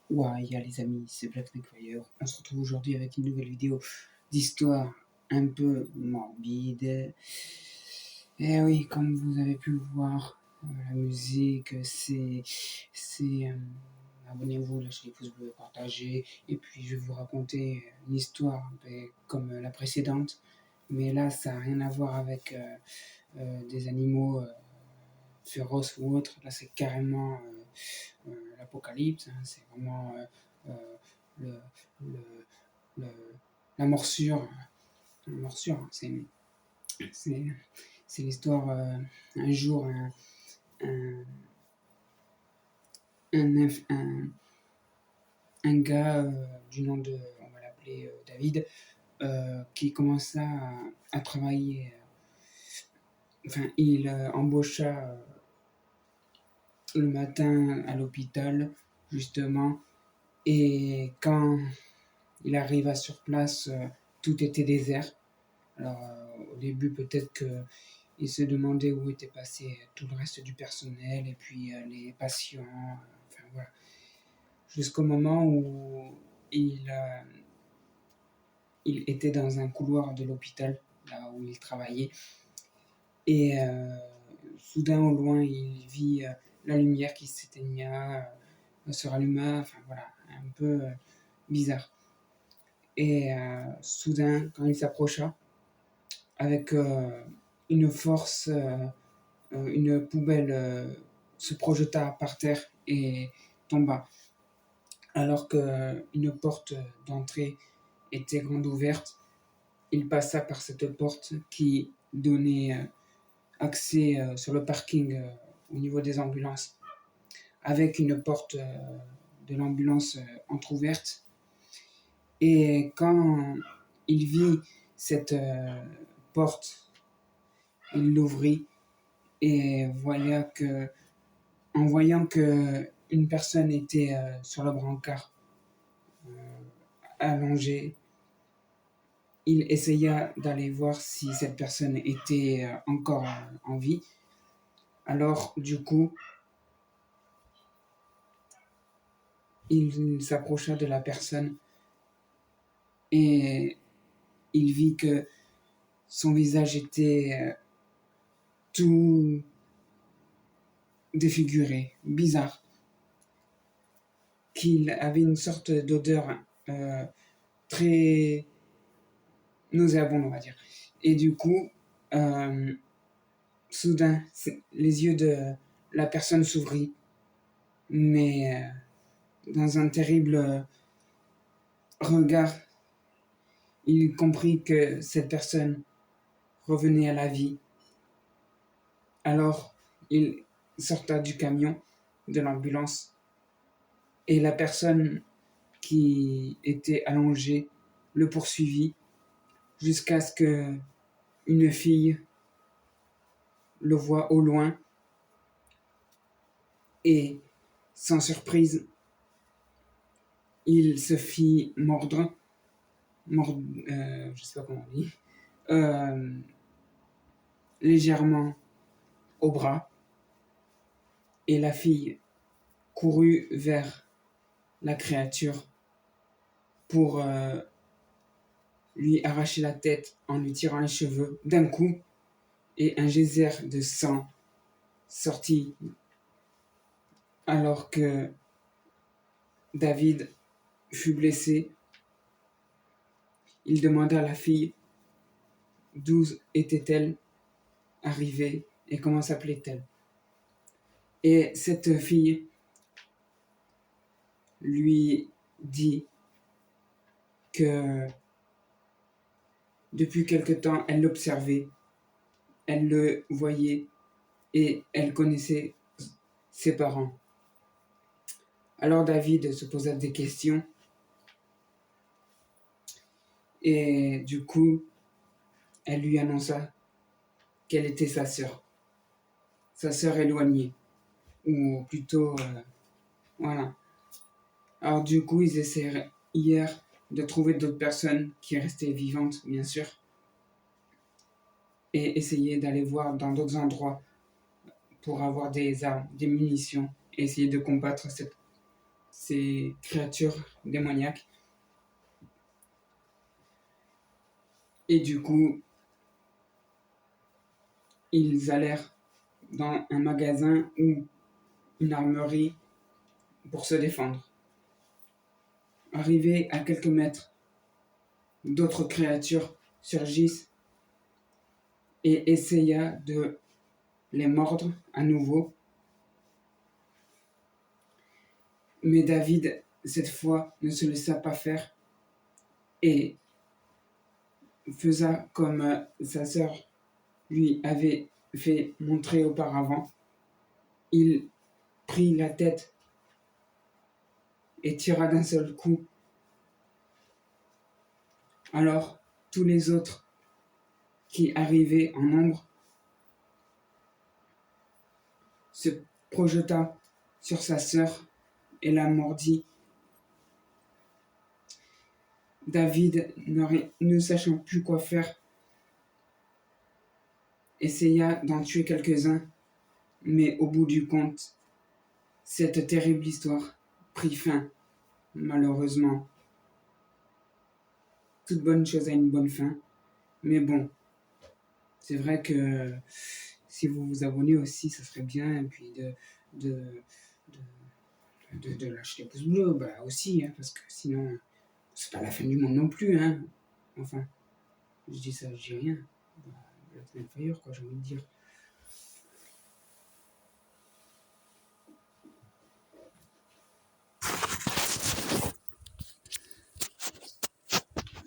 Ouais, les amis, c'est Black Fire. On se retrouve aujourd'hui avec une nouvelle vidéo d'histoire un peu morbide. Et oui, comme vous avez pu le voir, la musique, c'est, abonnez-vous, lâchez les pouces bleus, partagez. Et puis je vais vous raconter une histoire un peu comme la précédente. Mais là, ça n'a rien à voir avec des animaux féroces ou autres. Là, c'est carrément l'apocalypse, hein, c'est vraiment le, le, le- la morsure. La morsure, hein, c'est, c'est l'histoire. Un jour, un, un, un gars du nom de, on va l'appeler David, qui commença à travailler. Enfin, il embaucha le matin à l'hôpital, justement, et quand il arriva sur place, tout était désert. Alors, au début, peut-être qu'il se demandait où était passé tout le reste du personnel et puis les patients. Enfin, voilà. Jusqu'au moment où il, euh, il était dans un couloir de l'hôpital, là où il travaillait. Et soudain, au loin, il vit la lumière qui s'éteigna, se ralluma. Enfin, voilà, un peu bizarre. Et soudain, quand il s'approcha, avec une force, une poubelle se projeta par terre et tomba. Alors qu'une porte d'entrée était grande ouverte, il passa par cette porte qui donnait accès sur le parking au niveau des ambulances, avec une porte de l'ambulance entr'ouverte. Et quand il vit cette porte, il l'ouvrit et en voyant que une personne était sur le brancard, allongée, il essaya d'aller voir si cette personne était encore en vie. Alors, du coup, il s'approcha de la personne et il vit que son visage était tout défiguré, bizarre, qu'il avait une sorte d'odeur euh, très nauséabonde, on va dire. Et du coup, euh, soudain, les yeux de la personne s'ouvrit, mais dans un terrible regard, il comprit que cette personne revenait à la vie. Alors, il sorta du camion, de l'ambulance, et la personne qui était allongée le poursuivit jusqu'à ce que une fille le voie au loin et, sans surprise, il se fit je sais pas comment on dit, euh, légèrement au bras, et la fille courut vers la créature pour lui arracher la tête en lui tirant les cheveux d'un coup, et un geyser de sang sortit alors que David fut blessé. Il demanda à la fille d'où était-elle arrivée et comment s'appelait-elle. Et cette fille lui dit que depuis quelque temps, elle l'observait, elle le voyait et elle connaissait ses parents. Alors David se posa des questions et du coup, elle lui annonça qu'elle était sa sœur éloignée, ou plutôt, voilà. Alors du coup, ils essayèrent hier de trouver d'autres personnes qui restaient vivantes, bien sûr, et essayer d'aller voir dans d'autres endroits pour avoir des armes, des munitions, et essayer de combattre ces créatures démoniaques. Et du coup, ils allèrent dans un magasin ou une armerie pour se défendre. Arrivés à quelques mètres, d'autres créatures surgissent et essaya de les mordre à nouveau. Mais David, cette fois, ne se laissa pas faire et faisa comme sa sœur lui avait fait montrer auparavant. Il prit la tête et tira d'un seul coup. Alors, tous les autres qui arrivaient en nombre se projeta sur sa sœur et la mordit. David, ne sachant plus quoi faire, essaya d'en tuer quelques-uns, mais au bout du compte, cette terrible histoire prit fin, malheureusement. Toute bonne chose a une bonne fin, mais bon, c'est vrai que si vous vous abonnez aussi, ça serait bien, et puis de, de lâcher les pouces bleus, bah aussi, hein, parce que sinon, c'est pas la fin du monde non plus, hein. Enfin, je dis ça, je dis rien. Bah, Fire, quoi, j'ai envie de dire.